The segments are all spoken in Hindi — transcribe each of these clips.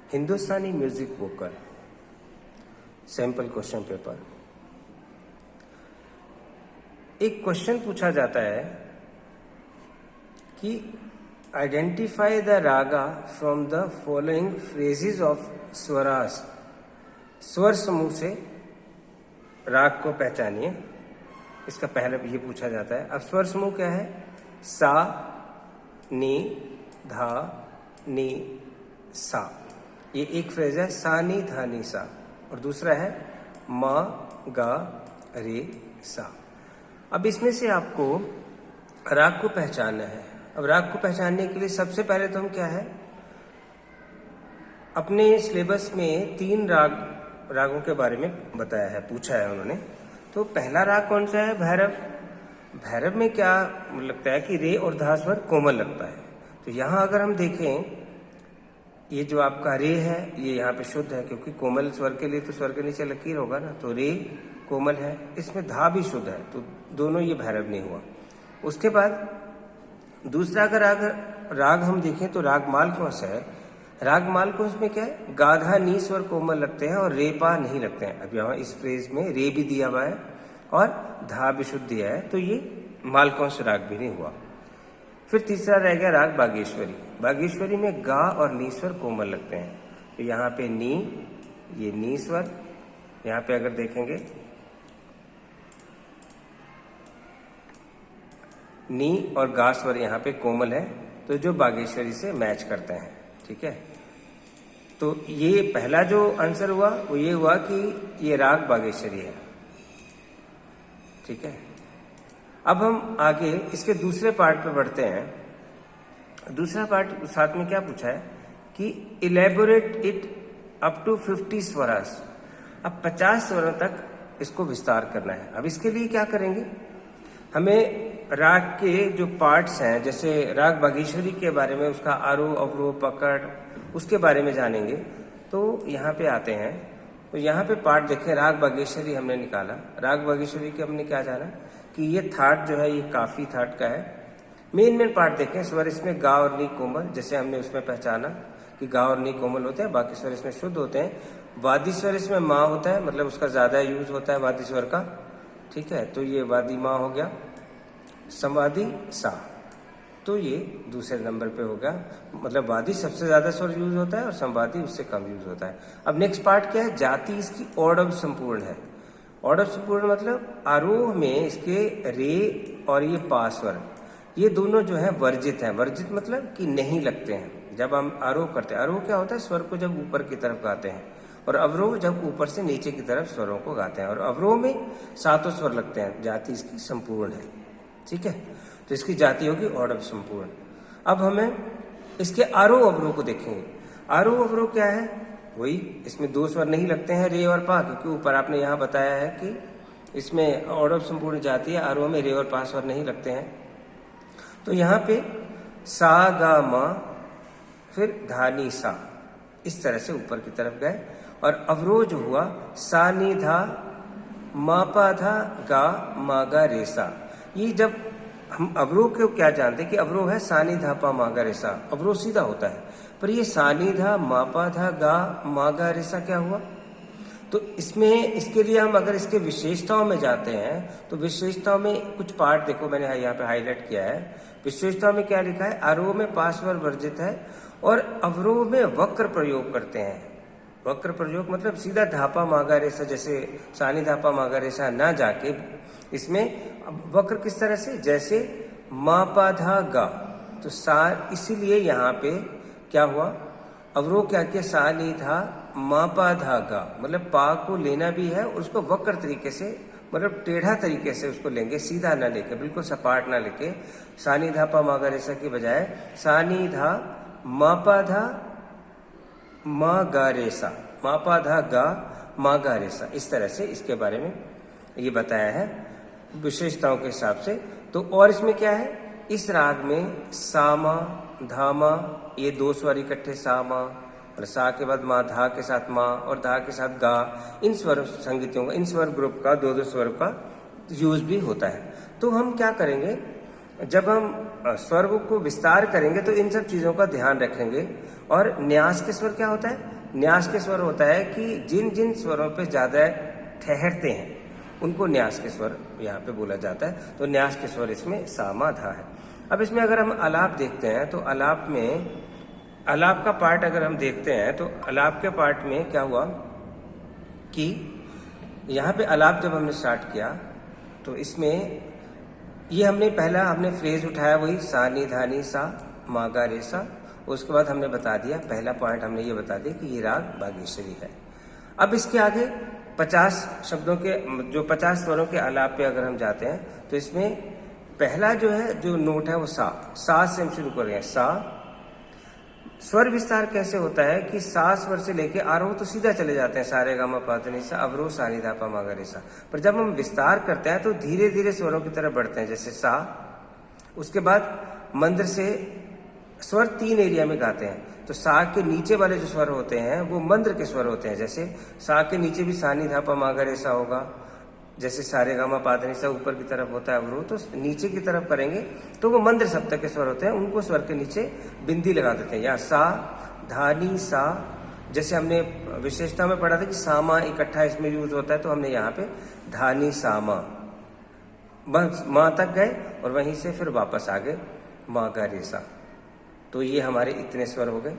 हिंदुस्तानी music vocal sample question paper. एक क्वेश्चन पूछा जाता है कि identify the raga from the following phrases of swaras. स्वर समूह से राग को पहचानिए। इसका पहले ये पूछा जाता है। अब स्वर समूह क्या है? सा, नी, धा, नी, सा। ये एक फ्रेज है, सा नी धा नी सा। और दूसरा है मा गा रे सा। अब इसमें से आपको राग को पहचानना है। अब राग को पहचानने के लिए सबसे पहले तो हम क्या है, अपने सिलेबस में 3 रागों के बारे में बताया है, पूछा है उन्होंने। तो पहला राग कौन सा है? भैरव। भैरव में क्या लगता है कि रे और धा स्वर कोमल लगता है। तो यहाँ अगर हम देखें, ये जो आपका रे है ये यहाँ पे शुद्ध है, क्योंकि कोमल स्वर के लिए तो स्वर के नीचे लकीर होगा ना, तो रे कोमल है। इसमें धा भी शुद्ध है, तो दोनों ये भैरव नहीं हुआ। उसके बाद दूसरा अगर राग हम देखें तो राग मालकोंस है। राग मालकोंस में क्या है? गाधा नी स्वर कोमल लगते हैं और रे पा नहीं लगते हैं। अब यहाँ इस फ्रेज में रे भी दिया हुआ है और धा भी शुद्ध दिया है, तो ये मालकोंस राग भी नहीं हुआ। फिर तीसरा रह गया राग बागेश्वरी। बागेश्वरी में गा और नी स्वर कोमल लगते हैं। तो यहाँ पे नी, ये नी स्वर, यहाँ पे अगर देखेंगे नी और गा स्वर यहाँ पे कोमल है, तो जो बागेश्वरी से मैच करते हैं। ठीक है, तो ये पहला जो आंसर हुआ वो ये हुआ कि ये राग बागेश्वरी है। ठीक है, अब हम आगे इसके दूसरे पार्ट पे बढ़ते हैं। दूसरा पार्ट साथ में क्या पूछा है कि इलेबोरेट इट अप टू 50 स्वरास। अब 50 स्वरों तक इसको विस्तार करना है। अब इसके लिए क्या करेंगे, हमें राग के जो पार्ट्स हैं, जैसे राग बागेश्वरी के बारे में, उसका आरोह अवरोह पकड़, उसके बारे में जानेंगे। तो यहाँ पे आते हैं, तो यहाँ पे पार्ट देखें। राग बागेश्वरी हमने निकाला। राग बागेश्वरी के हमने क्या जाना कि ये थाट जो है ये काफी थाट का है। मेन पार्ट देखें। स्वर इसमें गा और नी कोमल, जैसे हमने उसमें पहचाना कि गा और नी कोमल होते हैं, बाकी स्वर इसमें शुद्ध होते हैं। वादी स्वर इसमें माँ होता है, मतलब उसका ज्यादा यूज होता है वादी स्वर का। ठीक है, तो ये वादी माँ हो गया। संवादी सा, तो ये दूसरे नंबर पे हो गया। मतलब वादी सबसे ज्यादा स्वर यूज होता है और संवादी उससे कम यूज होता है। अब नेक्स्ट पार्ट क्या है? जाति इसकी औडव संपूर्ण है। औडव संपूर्ण मतलब आरोह में इसके रे और ये पा स्वर, ये दोनों जो है वर्जित हैं। वर्जित मतलब कि नहीं लगते हैं जब हम आरोह करते हैं। आरोह क्या होता है? स्वर को जब ऊपर की तरफ गाते हैं, और अवरोह जब ऊपर से नीचे की तरफ स्वरों को गाते हैं। और अवरोह में 7 स्वर लगते हैं। जाति इसकी संपूर्ण है। ठीक है, तो इसकी जाति होगी औडव संपूर्ण। अब हमें इसके आरोह अवरोह को देखेंगे। आरोह अवरोह क्या है? वही, इसमें 2 स्वर नहीं लगते हैं, रे और पा, क्योंकि ऊपर आपने यहाँ बताया है कि इसमें औडव संपूर्ण जाति है, आरोह में रे और पा स्वर नहीं लगते हैं। तो यहाँ पे सा गा मा, फिर धा नी सा, इस तरह से ऊपर की तरफ गए। और अवरोह जो हुआ सा नी धा, मा पा धा, गा मा गा रे सा। ये जब हम अवरोह को क्या जानते हैं कि अवरोह है सानी धा पा मागा रेसा, अवरोह सीधा होता है। पर ये सानी धा मापा धा गा मागा रेसा क्या हुआ? तो इसमें इसके लिए हम अगर इसके विशेषताओं में जाते हैं, तो विशेषताओं में कुछ पार्ट देखो, मैंने यहाँ पे हाईलाइट किया है। विशेषताओं में क्या लिखा है? आरोह में पास्वर वर्जित है और अवरोह में वक्र प्रयोग करते हैं। वक्र प्रयोग मतलब सीधा धापा मागा रेसा, जैसे सानी धापा मागा रेसा ना जाके इसमें वक्र किस तरह से? जैसे मा पा धा गा, तो सा, इसीलिए यहाँ पे क्या हुआ? अवरोह क्या किया? सा नी धा मा पा धा गा, मतलब पा को लेना भी है, उसको वक्र तरीके से, मतलब टेढ़ा तरीके से उसको लेंगे, सीधा ना लेके, बिल्कुल सपाट ना लेके। सा नी धा पा मागा रेसा की बजाय सा नी धा मा पा धा मा गा रेसा, मा पा धा गा मा गा रेसा, इस तरह से इसके बारे में ये बताया है विशेषताओं के हिसाब से। तो और इसमें क्या है? इस राग में सामा धामा, ये 2 स्वर इकट्ठे सामा, और सा के बाद मा, धा के साथ मा और धा के साथ गा, इन स्वर संगीतों का, इन स्वर ग्रुप का 2-2 स्वर का यूज भी होता है। तो हम क्या करेंगे, जब हम स्वर को विस्तार करेंगे तो इन सब चीजों का ध्यान रखेंगे। और न्यास के स्वर क्या होता है? न्यास के स्वर होता है कि जिन जिन स्वरों पे ज्यादा ठहरते हैं उनको न्यास के स्वर यहाँ पे बोला जाता है। तो न्यास के स्वर इसमें सा मा धा है। अब इसमें अगर हम आलाप देखते हैं तो आलाप में, आलाप का पार्ट अगर हम देखते हैं तो आलाप के पार्ट में क्या हुआ कि यहाँ पे आलाप जब हमने स्टार्ट किया तो इसमें ये हमने फ्रेज उठाया वही सा नी धा नी सा मा गा रे सा। उसके बाद हमने बता दिया, पहला पॉइंट हमने ये बता दिया कि ये राग बागेश्वरी है। अब इसके आगे 50 शब्दों के जो 50 स्वरों के आलाप पे अगर हम जाते हैं तो इसमें पहला जो नोट है वो सा से हम शुरू कर रहे हैं। सा स्वर विस्तार कैसे होता है कि सा स्वर से लेके आरोह तो सीधा चले जाते हैं, सारे गा मा पा धा नी सा, अवरोह सा नी धा पा मा गा रे सा। पर जब हम विस्तार करते हैं तो धीरे धीरे स्वरों की तरफ बढ़ते हैं, जैसे सा। उसके बाद मंद्र से स्वर 3 एरिया में गाते हैं। तो सा के नीचे वाले जो स्वर होते हैं वो मंद्र के स्वर होते हैं। जैसे सा के नीचे भी सा नी धा पा मा गा रे सा होगा, जैसे सारे गा मा पा धा नी सा ऊपर की तरफ होता है अवरोह, तो नीचे की तरफ करेंगे तो वो मंद्र सप्तक के स्वर होते हैं, उनको स्वर के नीचे बिंदी लगा देते हैं। यहाँ सा धा नी सा, जैसे हमने विशेषता में पढ़ा था कि सामा इकट्ठा इसमें यूज होता है, तो हमने यहाँ पे धा नी सा मा, बस माँ तक गए और वहीं से फिर वापस आ गए मा गा रे सा। तो ये हमारे इतने स्वर हो गए,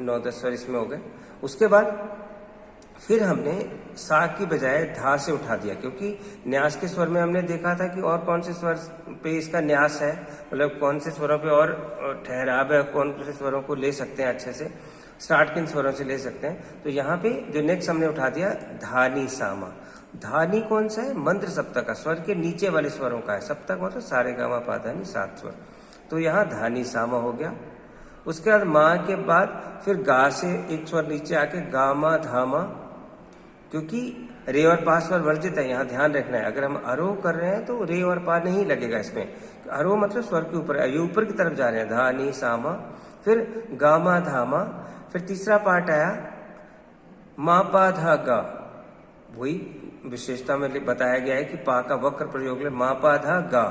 9-10 स्वर इसमें हो गए। उसके बाद फिर हमने सा की बजाय धा से उठा दिया, क्योंकि न्यास के स्वर में हमने देखा था कि और कौन से स्वर पे इसका न्यास है, मतलब कौन से स्वरों पे और ठहराव है, कौन से स्वरों को ले सकते हैं अच्छे से, स्टार्ट किन स्वरों से ले सकते हैं। तो यहाँ पे जो नेक्स्ट हमने उठा दिया धानी सामा। धानी कौन सा है? मंद्र सप्तक का, स्वर के नीचे वाले स्वरों का है। सप्तक मतलब सारे गा मा पा धा नी 7 स्वर। तो यहाँ धानी सामा हो गया। उसके बाद माँ के बाद फिर गा से एक स्वर नीचे आके गा मा धा मा, क्योंकि रे और पा स्वर वर्जित है, यहाँ ध्यान रखना है। अगर हम आरोह कर रहे हैं तो रे और पा नहीं लगेगा इसमें। आरोह मतलब स्वर के ऊपर, ये ऊपर की तरफ जा रहे हैं, धा नी सा मा, फिर गा मा धा मा। फिर तीसरा पार्ट आया मा पा धा गा, वही विशेषता में बताया गया है कि पा का वक्र प्रयोग ले मा पा धा गा,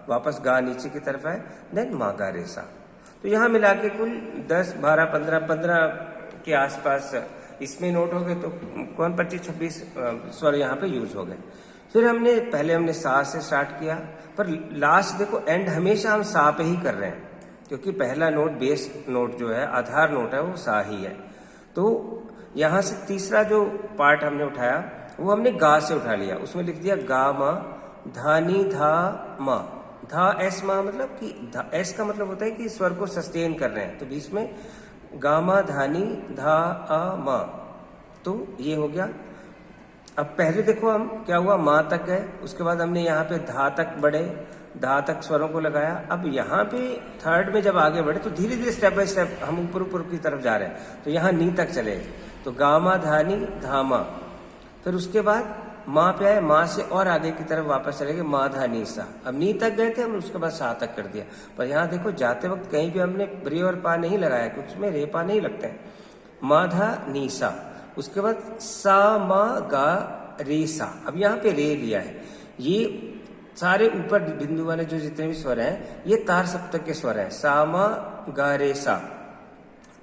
वापस गा नीचे की तरफ आए, देन मा गा रे सा। तो यहाँ मिला के कुल 10, 12, 15 के आसपास इसमें नोट हो गए। तो कौन 25-26 स्वर यहाँ पे यूज हो गए। फिर पहले हमने सा से स्टार्ट किया, पर लास्ट देखो एंड हमेशा हम सा पे ही कर रहे हैं, क्योंकि पहला नोट बेस नोट जो है, आधार नोट है, वो सा ही है। तो यहाँ से तीसरा जो पार्ट हमने उठाया वो हमने गा से उठा लिया। उसमें लिख दिया गा मा धा नी धा मा। धा एस मा मतलब कि एस का मतलब होता है कि स्वर को सस्टेन कर रहे हैं, तो बीच में गा मा धा नी धा आ मा। तो ये हो गया। अब पहले देखो हम क्या हुआ, माँ तक गए, उसके बाद हमने यहाँ पे धा तक बढ़े, धा तक स्वरों को लगाया। अब यहाँ पे थर्ड में जब आगे बढ़े तो धीरे धीरे स्टेप बाय स्टेप हम ऊपर की तरफ जा रहे हैं। तो यहाँ नी तक चले, तो गा मा धा नी धा मा। फिर उसके बाद माँ पे आए, माँ से और आगे की तरफ वापस चले गए मा धा नी सा। अब नी तक गए थे हम, उसके बाद सा तक कर दिया। पर यहाँ देखो जाते वक्त कहीं भी हमने रे और पा नहीं लगाया, क्योंकि उसमें रे पा नहीं लगते हैं। मा धा नी सा, उसके बाद सा मा गा रे सा। अब यहाँ पे रे लिया है। ये सारे ऊपर बिंदु वाले जो जितने भी स्वर हैं ये तार सप्तक के स्वर हैं। सा मा गा रे सा,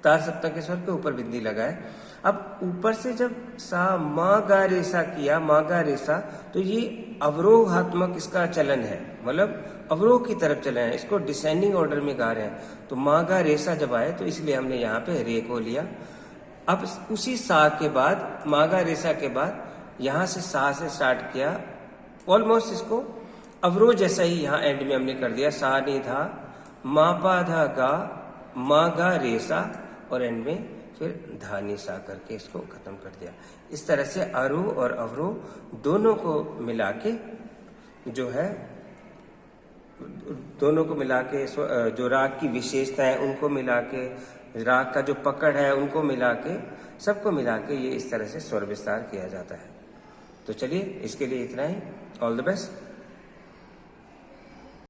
तार सप्तक के स्वर के ऊपर बिंदी लगाए। अब ऊपर से जब सा मा गा रे सा किया, मा गा रे सा, तो ये अवरोहात्मक इसका चलन है, मतलब अवरोह की तरफ चले हैं, इसको डिसेंडिंग ऑर्डर में गा रहे हैं। तो मा गा रे सा जब आए तो इसलिए हमने यहाँ पे रे को लिया। अब उसी सा के बाद, मा गा रे सा के बाद यहाँ से सा से स्टार्ट किया, ऑलमोस्ट इसको अवरोह जैसा ही यहाँ एंड में हमने कर दिया। सा नी धा मा पा धा गा मा गा रे सा, और एंड में फिर धा नी सा करके इसको खत्म कर दिया। इस तरह से आरोह और अवरोह दोनों को मिला के जो है, दोनों को मिला के जो राग की विशेषता है उनको मिला के, राग का जो पकड़ है उनको मिला के, सबको मिला के ये इस तरह से स्वर विस्तार किया जाता है। तो चलिए इसके लिए इतना ही। All the best.